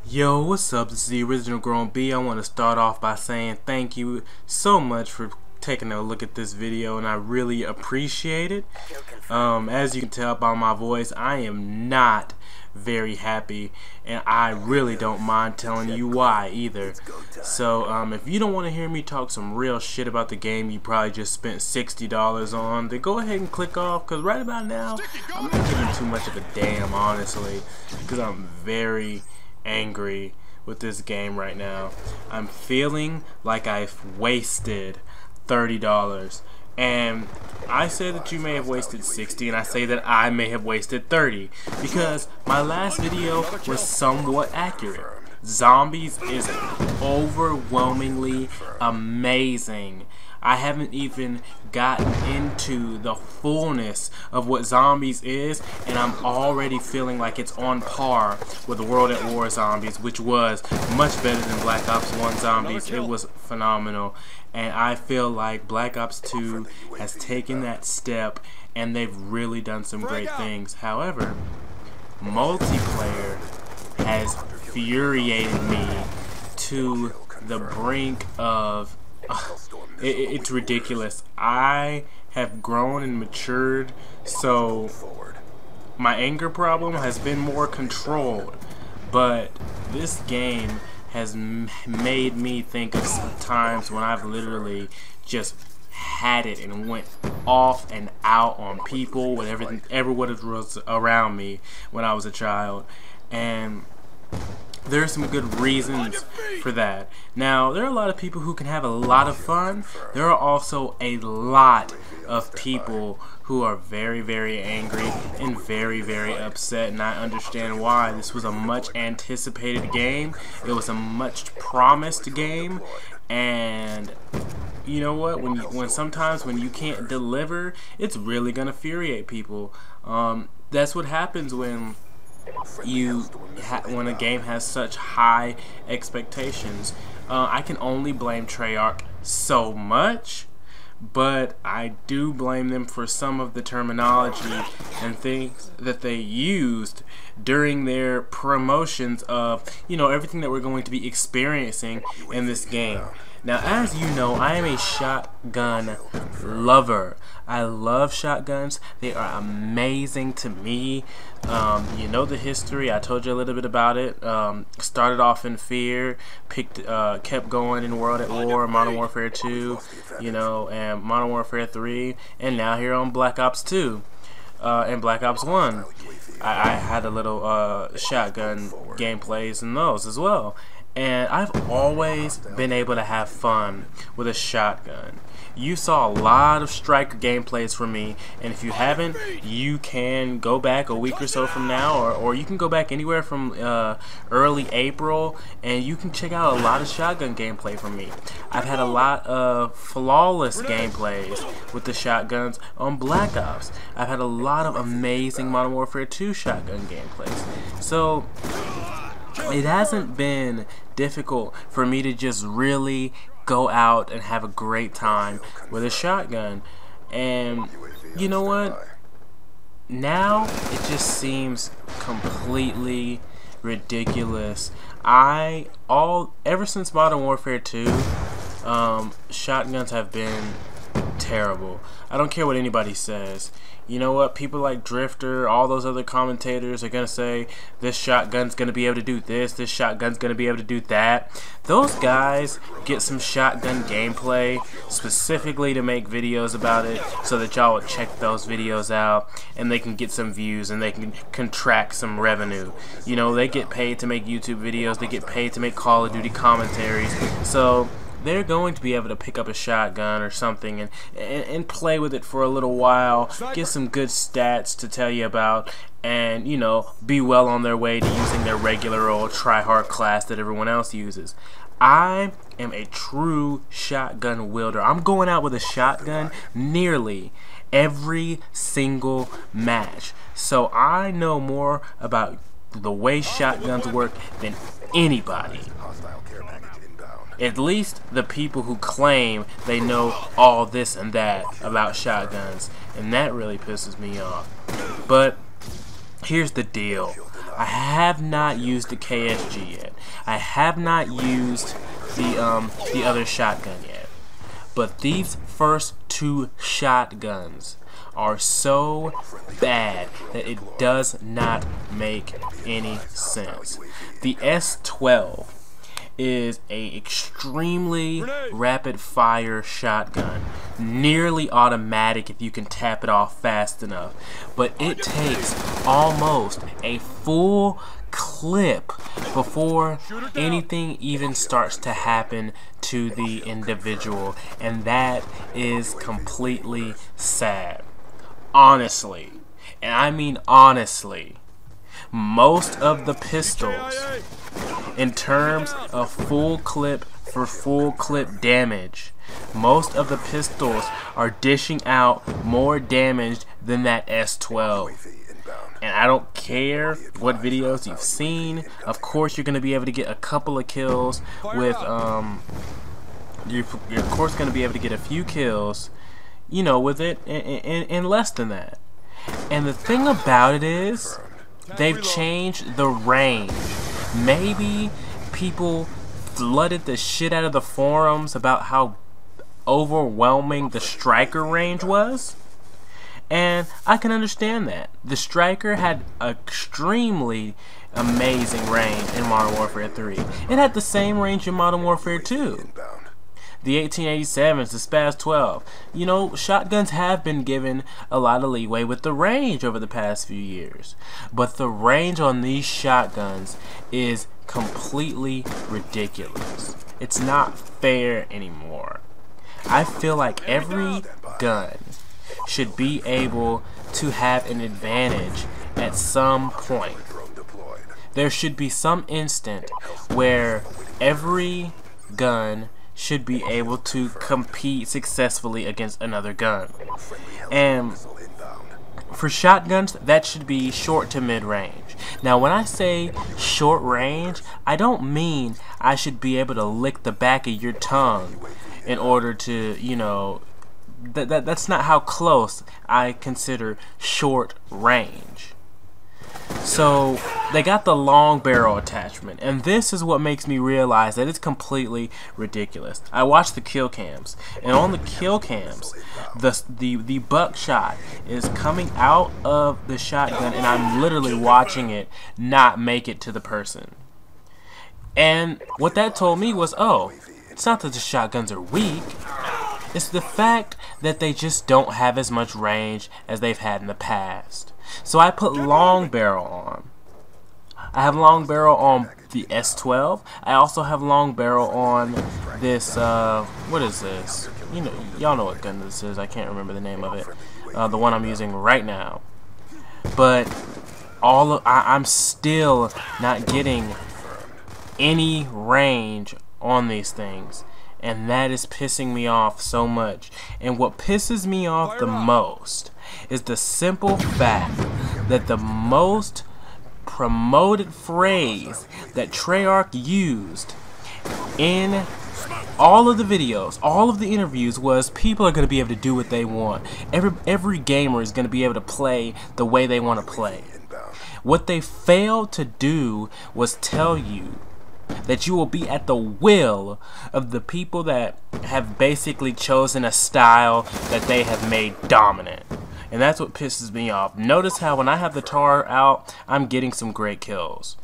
Yo, what's up? This is the original Grown B. I want to start off by saying thank you so much for taking a look at this video, and I really appreciate it. As you can tell by my voice, I am not very happy, and I really don't mind telling you why either. So if you don't want to hear me talk some real shit about the game you probably just spent $60 on, then go ahead and click off, because right about now I'm not giving too much of a damn, honestly, because I'm very angry with this game right now. I'm feeling like I've wasted $30, and I say that you may have wasted 60, and I say that I may have wasted 30 because my last video was somewhat accurate. Zombies is overwhelmingly amazing. I haven't even gotten into the fullness of what Zombies is, and I'm already feeling like it's on par with World at War Zombies, which was much better than Black Ops 1 Zombies. It was phenomenal, and I feel like Black Ops 2 has taken that step, and they've really done some great things. However, multiplayer has infuriated me to the brink of it's ridiculous. I have grown and matured, so my anger problem has been more controlled, but this game has made me think of some times when I've literally just had it and went off and out on people with what was around me when I was a child, and there are some good reasons for that. Now, there are a lot of people who can have a lot of fun. There are also a lot of people who are very, very angry and very, very upset, and I understand why. This was a much anticipated game. It was a much promised game, and you know what? When sometimes when you can't deliver, it's really gonna infuriate people. That's what happens when when a game has such high expectations. I can only blame Treyarch so much, but I do blame them for some of the terminology and things that they used during their promotions of, everything that we're going to be experiencing in this game. Now, as you know, I am a shotgun lover. I love shotguns. They are amazing to me. You know the history. I told you a little bit about it. Started off in Fear, kept going in World at War, Modern Warfare 2, and Modern Warfare 3, and now here on Black Ops 2 and Black Ops 1. I had a little shotgun gameplays in those as well. And I've always been able to have fun with a shotgun. You saw a lot of striker gameplays from me, and if you haven't, you can go back a week or so from now, or you can go back anywhere from early April, and you can check out a lot of shotgun gameplay from me. I've had a lot of flawless gameplays with the shotguns on Black Ops. I've had a lot of amazing Modern Warfare 2 shotgun gameplays. So it hasn't been difficult for me to just really go out and have a great time with a shotgun. And you know what? Now it just seems completely ridiculous. Ever since Modern Warfare 2, shotguns have been terrible. I don't care what anybody says. You know what? People like Drifter, all those other commentators are gonna say this shotgun's gonna be able to do this shotgun's gonna be able to do that. Those guys get some shotgun gameplay specifically to make videos about it, so that y'all would check those videos out and they can get some views and they can contract some revenue. They get paid to make YouTube videos, they get paid to make Call of Duty commentaries, so they're going to be able to pick up a shotgun or something and play with it for a little while, get some good stats to tell you about, and be well on their way to using their regular old try-hard class that everyone else uses. I am a true shotgun wielder. I'm going out with a shotgun nearly every single match, so I know more about the way shotguns work than anybody. At least the people who claim they know all this and that about shotguns, and that really pisses me off. But here's the deal. I have not used the KSG yet. I have not used the other shotgun yet. But these first two shotguns are so bad that it does not make any sense. The S12 is a extremely rapid fire shotgun, nearly automatic if you can tap it off fast enough, but it takes almost a full clip before anything even starts to happen to the individual, and that is completely sad. Honestly, and I mean honestly, most of the pistols, in terms of full clip for full clip damage, most of the pistols are dishing out more damage than that S12. And I don't care what videos you've seen. Of course, you're going to be able to get a couple of kills with you're of course going to be able to get a few kills, you know, with it in less than that. And the thing about it is, they've changed the range. Maybe people flooded the shit out of the forums about how overwhelming the striker range was, and I can understand that. The striker had extremely amazing range in Modern Warfare 3. It had the same range in Modern Warfare 2. The 1887s, the Spaz 12. You know, shotguns have been given a lot of leeway with the range over the past few years. But the range on these shotguns is completely ridiculous. It's not fair anymore. I feel like every gun should be able to have an advantage at some point. There should be some instant where every gun should be able to compete successfully against another gun. And for shotguns, that should be short to mid-range. Now, when I say short range, I don't mean I should be able to lick the back of your tongue in order to, you know, that's not how close I consider short range. So they got the long barrel attachment, and this is what makes me realize that it's completely ridiculous. I watched the kill cams, and on the kill cams, the buckshot is coming out of the shotgun, and I'm literally watching it not make it to the person. And what that told me was, oh, it's not that the shotguns are weak. It's the fact that they just don't have as much range as they've had in the past. So I put long barrel on. I have long barrel on the S12. I also have long barrel on this, what is this? You know, y'all know what gun this is. I can't remember the name of it. The one I'm using right now. But I'm still not getting any range on these things. And that is pissing me off so much. And what pisses me off the most is the simple fact that the most promoted phrase that Treyarch used in all of the videos, all of the interviews, was people are going to be able to do what they want. Every gamer is going to be able to play the way they want to play. What they failed to do was tell you that you will be at the will of the people that have basically chosen a style that they have made dominant. And that's what pisses me off. Notice how when I have the TAR out, I'm getting some great kills.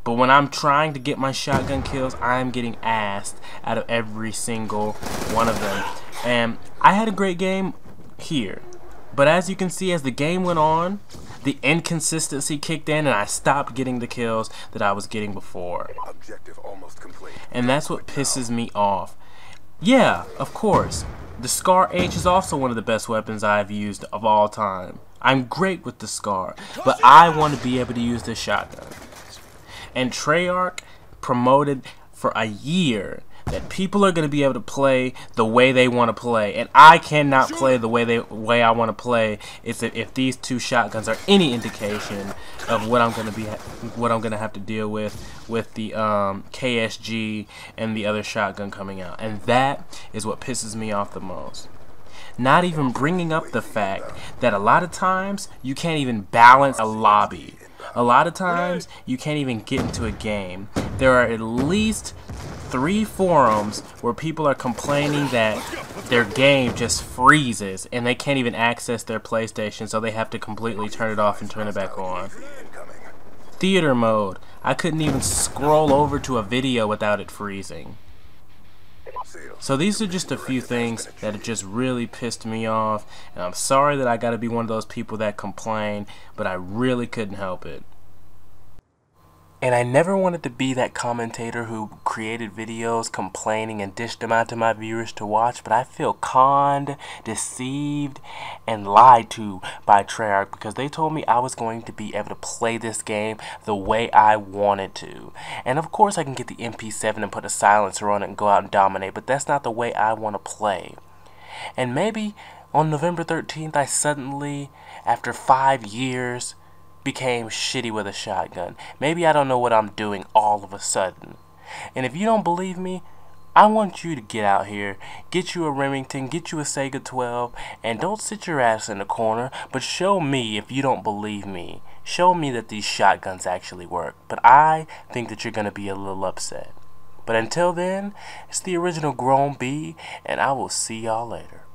But when I'm trying to get my shotgun kills, I'm getting assed out of every single one of them. And I had a great game here. But as you can see, as the game went on, the inconsistency kicked in and I stopped getting the kills that I was getting before. Objective almost complete. And that's what pisses me off. Yeah, of course, the Scar H is also one of the best weapons I've used of all time. I'm great with the Scar, but I want to be able to use this shotgun. And Treyarch promoted for a year that people are going to be able to play the way they want to play, and I cannot play the way I want to play if these two shotguns are any indication of what I'm going to have to deal with the KSG and the other shotgun coming out. And that is what pisses me off the most. Not even bringing up the fact that a lot of times you can't even balance a lobby. A lot of times, you can't even get into a game. There are at least 3 forums where people are complaining that their game just freezes and they can't even access their PlayStation, so they have to completely turn it off and turn it back on. Theater mode. I couldn't even scroll over to a video without it freezing. So these are just a few things that have just really pissed me off, and I'm sorry that I gotta be one of those people that complain, but I really couldn't help it. And I never wanted to be that commentator who created videos complaining and dished them out to my viewers to watch, but I feel conned, deceived, and lied to by Treyarch because they told me I was going to be able to play this game the way I wanted to. And of course I can get the MP7 and put a silencer on it and go out and dominate, but that's not the way I want to play. And maybe on November 13th I suddenly, after 5 years, became shitty with a shotgun. Maybe I don't know what I'm doing all of a sudden. And if you don't believe me, I want you to get out here, get you a Remington, get you a Sega 12, and don't sit your ass in the corner, but show me if you don't believe me. Show me that these shotguns actually work. But I think that you're going to be a little upset. But until then, it's the original Grown B, and I will see y'all later.